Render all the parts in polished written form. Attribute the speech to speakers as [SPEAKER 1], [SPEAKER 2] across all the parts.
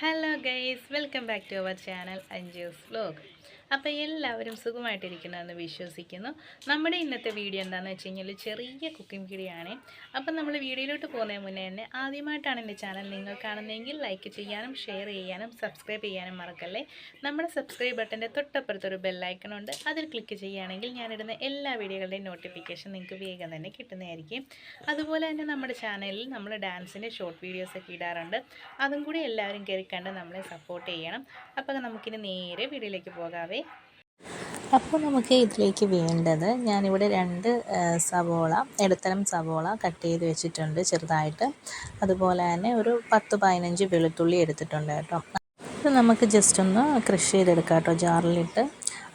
[SPEAKER 1] Hello guys, welcome back to our channel Anju's vlog. അപ്പോൾ എല്ലാവരും സുഖമായിട്ടിരിക്കണമെന്ന് വിശ്വസിക്കുന്നു. നമ്മുടെ ഇന്നത്തെ വീഡിയോ എന്താണെന്ന് വെച്ച് കഴിഞ്ഞാൽ ചെറിയ കുക്കിംഗ് വീഡിയോ ആണ്. അപ്പം നമ്മൾ വീഡിയോയിലോട്ട് പോകുന്നതിന് മുന്നേ തന്നെ ആദ്യമായിട്ടാണ് എൻ്റെ ചാനൽ നിങ്ങൾ കാണുന്നതെങ്കിൽ ലൈക്ക് ചെയ്യാനും ഷെയർ ചെയ്യാനും സബ്സ്ക്രൈബ് ചെയ്യാനും മറക്കല്ലേ. നമ്മുടെ സബ്സ്ക്രൈബ് ബട്ടൻ്റെ തൊട്ടപ്പുറത്തൊരു ബെല്ലൈക്കണുണ്ട്, അതിൽ ക്ലിക്ക് ചെയ്യുകയാണെങ്കിൽ ഞാനിടുന്ന എല്ലാ വീഡിയോകളുടെയും നോട്ടിഫിക്കേഷൻ നിങ്ങൾക്ക് വേഗം തന്നെ കിട്ടുന്നതായിരിക്കും. അതുപോലെ തന്നെ നമ്മുടെ ചാനലിൽ നമ്മൾ ഡാൻസിൻ്റെ ഷോർട്ട് വീഡിയോസൊക്കെ ഇടാറുണ്ട്, അതും കൂടി എല്ലാവരും കയറി കണ്ട് നമ്മളെ സപ്പോർട്ട് ചെയ്യണം. അപ്പോൾ നമുക്കിനി നേരെ വീഡിയോയിലേക്ക് പോകാവേ.
[SPEAKER 2] അപ്പോൾ നമുക്ക് ഇതിലേക്ക് വേണ്ടത്, ഞാനിവിടെ 2 സവോള, ഇടത്തരം സവോള കട്ട് ചെയ്ത് വെച്ചിട്ടുണ്ട് ചെറുതായിട്ട്. അതുപോലെ തന്നെ ഒരു 10-15 വെളുത്തുള്ളി എടുത്തിട്ടുണ്ട് കേട്ടോ. ഇത് നമുക്ക് ജസ്റ്റ് ഒന്ന് ക്രഷ് ചെയ്തെടുക്കാം കേട്ടോ, ജാറിലിട്ട്.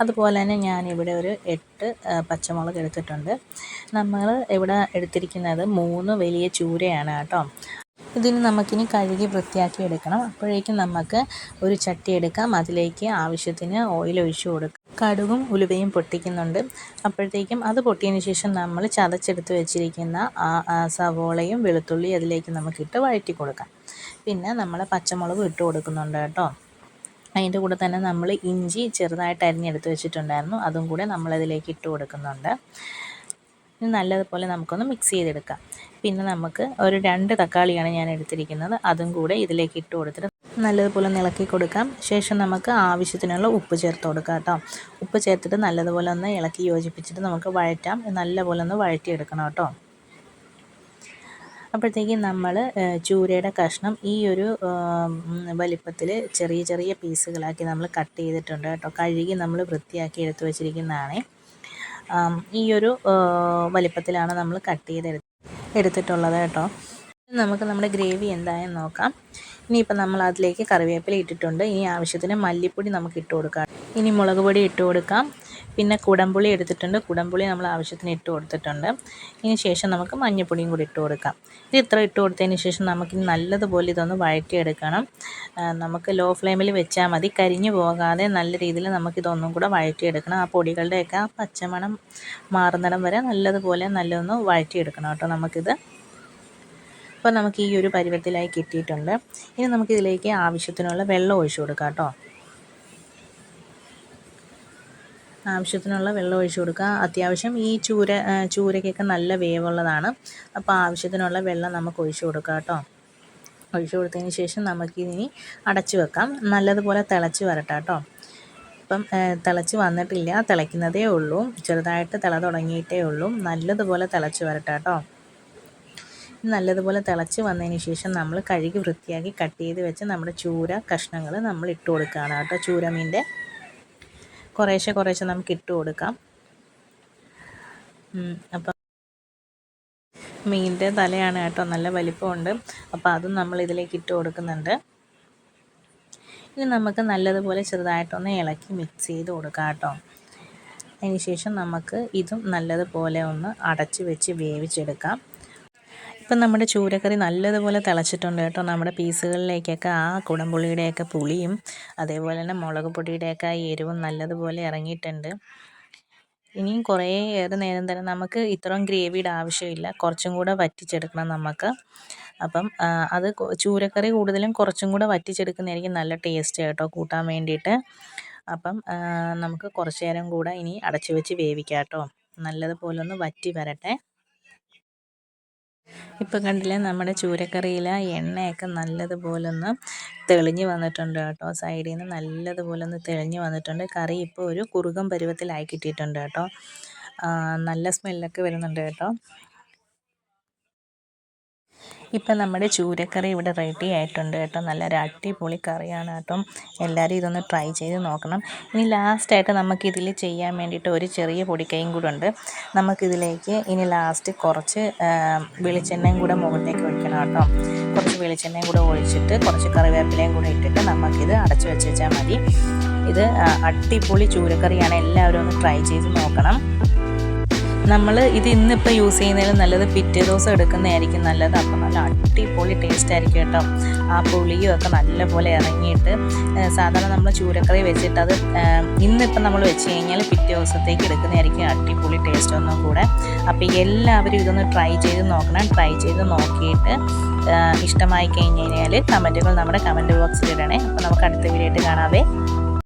[SPEAKER 2] അതുപോലെ തന്നെ ഞാനിവിടെ ഒരു 8 പച്ചമുളക് എടുത്തിട്ടുണ്ട്. നമ്മൾ ഇവിടെ എടുത്തിരിക്കുന്നത് 3 വലിയ ചൂരയാണ് കേട്ടോ. ഇതിന് നമുക്കിനി കഴുകി വൃത്തിയാക്കി എടുക്കണം. അപ്പോഴേക്കും നമുക്ക് ഒരു ചട്ടി എടുക്കാം, അതിലേക്ക് ആവശ്യത്തിന് ഓയിൽ ഒഴിച്ചു കൊടുക്കാം. കടുകും ഉലുവയും പൊട്ടിക്കുന്നുണ്ട്. അപ്പോഴത്തേക്കും അത് പൊട്ടിയതിന് ശേഷം നമ്മൾ ചതച്ചെടുത്ത് വെച്ചിരിക്കുന്ന സവോളയും വെളുത്തുള്ളിയും അതിലേക്ക് നമുക്കിട്ട് വഴറ്റി കൊടുക്കാം. പിന്നെ നമ്മൾ പച്ചമുളകും ഇട്ട് കൊടുക്കുന്നുണ്ട് കേട്ടോ. അതിൻ്റെ കൂടെ തന്നെ നമ്മൾ ഇഞ്ചി ചെറുതായിട്ട് അരിഞ്ഞെടുത്ത് വെച്ചിട്ടുണ്ടായിരുന്നു, അതും കൂടെ നമ്മളതിലേക്ക് ഇട്ട് കൊടുക്കുന്നുണ്ട്. ഇനി നല്ലതുപോലെ നമുക്കൊന്ന് മിക്സ് ചെയ്തെടുക്കാം. പിന്നെ നമുക്ക് ഒരു 2 തക്കാളിയാണ് ഞാൻ എടുത്തിരിക്കുന്നത്, അതും കൂടെ ഇതിലേക്ക് ഇട്ട് കൊടുത്തിട്ട് നല്ലതുപോലെ ഇളക്കി കൊടുക്കാം. ശേഷം നമുക്ക് ആവശ്യത്തിനുള്ള ഉപ്പ് ചേർത്ത് കൊടുക്കാം കേട്ടോ. ഉപ്പ് ചേർത്തിട്ട് നല്ലതുപോലെ ഒന്ന് ഇളക്കി യോജിപ്പിച്ചിട്ട് നമുക്ക് വഴറ്റാം. നല്ലപോലെ ഒന്ന് വഴറ്റിയെടുക്കണം കേട്ടോ. അപ്പോഴത്തേക്കും നമ്മൾ ചൂരയുടെ കഷ്ണം ഈ ഒരു വലിപ്പത്തിൽ ചെറിയ ചെറിയ പീസുകളാക്കി നമ്മൾ കട്ട് ചെയ്തിട്ടുണ്ട് കേട്ടോ. കഴുകി നമ്മൾ വൃത്തിയാക്കി എടുത്ത് വെച്ചിരിക്കുന്നതാണ്. ഈ ഒരു വലിപ്പത്തിലാണ് നമ്മൾ കട്ട് എടുത്തിട്ടുള്ളത് കേട്ടോ. നമുക്ക് നമ്മുടെ ഗ്രേവി എന്തായെന്ന് നോക്കാം. ഇനിയിപ്പോൾ നമ്മൾ അതിലേക്ക് കറിവേപ്പില ഇട്ടിട്ടുണ്ട്. ഇനി ആവശ്യത്തിന് മല്ലിപ്പൊടി നമുക്ക് ഇട്ട് കൊടുക്കാം. ഇനി മുളക് പൊടി ഇട്ട് കൊടുക്കാം. പിന്നെ കുടംപുളി എടുത്തിട്ടുണ്ട്, കുടംപുളി നമ്മൾ ആവശ്യത്തിന് ഇട്ട് കൊടുത്തിട്ടുണ്ട്. ഇതിന് ശേഷം നമുക്ക് മഞ്ഞൾപ്പൊടിയും കൂടി ഇട്ട് കൊടുക്കാം. ഇത് ഇത്ര ഇട്ട് കൊടുത്തതിന് ശേഷം നമുക്കിനി നല്ലതുപോലെ ഇതൊന്ന് വഴറ്റിയെടുക്കണം. നമുക്ക് ലോ ഫ്ലെയിമിൽ വെച്ചാൽ മതി, കരിഞ്ഞു പോകാതെ നല്ല രീതിയിൽ നമുക്കിതൊന്നും കൂടെ വഴറ്റിയെടുക്കണം. ആ പൊടികളുടെയൊക്കെ പച്ചമണം മാറുന്നിടം വരെ നല്ലൊന്ന് വഴറ്റിയെടുക്കണം കേട്ടോ നമുക്കിത്. അപ്പോൾ നമുക്ക് ഈ ഒരു പരുവത്തിലായി കിട്ടിയിട്ടുണ്ട്. ഇനി നമുക്കിതിലേക്ക് ആവശ്യത്തിനുള്ള വെള്ളം ഒഴിച്ചു കൊടുക്കാം കേട്ടോ. ആവശ്യത്തിനുള്ള വെള്ളം ഒഴിച്ചു കൊടുക്കുക. അത്യാവശ്യം ഈ ചൂരയ്ക്കൊക്കെ നല്ല വേവുള്ളതാണ്. അപ്പോൾ ആവശ്യത്തിനുള്ള വെള്ളം നമുക്ക് ഒഴിച്ചു കൊടുക്കാം കേട്ടോ. ഒഴിച്ചു കൊടുത്തതിന് ശേഷം നമുക്കിനി അടച്ചു വെക്കാം. നല്ലതുപോലെ തിളച്ച് വരട്ടെ കേട്ടോ. ഇപ്പം തിളച്ച് വന്നിട്ടില്ല, തിളയ്ക്കുന്നതേ ഉള്ളൂ, ചെറുതായിട്ട് തിള തുടങ്ങിയിട്ടേ ഉള്ളൂ. നല്ലതുപോലെ തിളച്ച് വരട്ടെ കേട്ടോ. നല്ലതുപോലെ തിളച്ച് വന്നതിന് ശേഷം നമ്മൾ കഴുകി വൃത്തിയാക്കി കട്ട് ചെയ്ത് വെച്ച് നമ്മുടെ ചൂര കഷ്ണങ്ങൾ നമ്മൾ ഇട്ട് കൊടുക്കുകയാണ് കേട്ടോ. ചൂരമീൻ്റെ കുറേശ്ശെ നമുക്ക് ഇട്ട് കൊടുക്കാം. അപ്പം മീനിൻ്റെ തലയാണ് കേട്ടോ, നല്ല വലിപ്പമുണ്ട്. അപ്പോൾ അതും നമ്മൾ ഇതിലേക്ക് ഇട്ട് കൊടുക്കുന്നുണ്ട്. ഇനി നമുക്ക് നല്ലതുപോലെ ചെറുതായിട്ടൊന്ന് ഇളക്കി മിക്സ് ചെയ്ത് കൊടുക്കാം കേട്ടോ. അതിന് ശേഷം നമുക്ക് ഇതും നല്ലതുപോലെ ഒന്ന് അടച്ച് വെച്ച് വേവിച്ചെടുക്കാം. ഇപ്പം നമ്മുടെ ചൂരക്കറി നല്ലതുപോലെ തിളച്ചിട്ടുണ്ട് കേട്ടോ. നമ്മുടെ പീസുകളിലേക്കൊക്കെ ആ കുടംപുളിയുടെയൊക്കെ പുളിയും അതേപോലെ തന്നെ മുളക് പൊടിയുടെയൊക്കെ എരിവും നല്ലതുപോലെ ഇറങ്ങിയിട്ടുണ്ട്. ഇനിയും കുറേയേറെ നേരം തന്നെ നമുക്ക് ഇത്രയും ഗ്രേവിയുടെ ആവശ്യമില്ല, കുറച്ചും കൂടെ വറ്റിച്ചെടുക്കണം നമുക്ക്. അപ്പം അത് ചൂരക്കറി കൂടുതലും കുറച്ചും കൂടെ വറ്റിച്ചെടുക്കുന്നതായിരിക്കും നല്ല ടേസ്റ്റ് കേട്ടോ കൂട്ടാൻ വേണ്ടിയിട്ട്. അപ്പം നമുക്ക് കുറച്ച് നേരം കൂടെ ഇനി അടച്ചു വെച്ച് വേവിക്കാം കേട്ടോ. നല്ലതുപോലെ ഒന്ന് വറ്റി വരട്ടെ. ഇപ്പം കണ്ടില്ലേ, നമ്മുടെ ചൂരക്കറിയിൽ എണ്ണയൊക്കെ നല്ലതുപോലെ ഒന്ന് തെളിഞ്ഞ് വന്നിട്ടുണ്ട് കേട്ടോ. സൈഡിൽ നിന്ന് നല്ലതുപോലെ ഒന്ന് തെളിഞ്ഞ് വന്നിട്ടുണ്ട്. കറി ഇപ്പോൾ ഒരു കുറുകം പരുവത്തിലായി കിട്ടിയിട്ടുണ്ട് കേട്ടോ. നല്ല സ്മെല്ലൊക്കെ വരുന്നുണ്ട് കേട്ടോ. ഇപ്പം നമ്മുടെ ചൂരക്കറി ഇവിടെ റെഡി ആയിട്ടുണ്ട് കേട്ടോ. നല്ലൊരു അടിപൊളി കറിയാണ് കേട്ടോ. എല്ലാവരും ഇതൊന്ന് ട്രൈ ചെയ്ത് നോക്കണം. ഇനി ലാസ്റ്റായിട്ട് നമുക്കിതിൽ ചെയ്യാൻ വേണ്ടിയിട്ട് ഒരു ചെറിയ പൊടിക്കൈയും കൂടെ ഉണ്ട്. നമുക്കിതിലേക്ക് ഇനി ലാസ്റ്റ് കുറച്ച് വെളിച്ചെണ്ണയും കൂടെ മുകളിലേക്ക് ഒഴിക്കണം കേട്ടോ. കുറച്ച് വെളിച്ചെണ്ണയും കൂടെ ഒഴിച്ചിട്ട് കുറച്ച് കറിവേപ്പിലയും കൂടെ ഇട്ടിട്ട് നമുക്കിത് അടച്ചു വെച്ചാൽ മതി. ഇത് അടിപൊളി ചൂരക്കറിയാണ്, എല്ലാവരും ഒന്ന് ട്രൈ ചെയ്ത് നോക്കണം. നമ്മൾ ഇത് ഇന്നിപ്പോൾ യൂസ് ചെയ്യുന്നതിലും നല്ലത് പിറ്റേ ദിവസം എടുക്കുന്നതായിരിക്കും നല്ലത്. അപ്പോൾ നല്ല അടിപൊളി ടേസ്റ്റ് ആയിരിക്കും കേട്ടോ. ആ പുളിയും ഒക്കെ നല്ലപോലെ ഇറങ്ങിയിട്ട് സാധാരണ നമ്മൾ ചൂരക്കറി വെച്ചിട്ട് അത് ഇന്നിപ്പം നമ്മൾ വെച്ച് കഴിഞ്ഞാൽ പിറ്റേ ദിവസത്തേക്ക് എടുക്കുന്നതായിരിക്കും അടിപൊളി ടേസ്റ്റ് ഒന്നും കൂടെ. അപ്പോൾ എല്ലാവരും ഇതൊന്ന് ട്രൈ ചെയ്ത് നോക്കണം. ട്രൈ ചെയ്ത് നോക്കിയിട്ട് ഇഷ്ടമായി കഴിഞ്ഞ് കഴിഞ്ഞാൽ കമൻറ്റുകൾ നമ്മുടെ കമൻറ്റ് ബോക്സിൽ ഇടണേ. അപ്പോൾ നമുക്ക് അടുത്ത വീഡിയോ ആയിട്ട് കാണാവേ.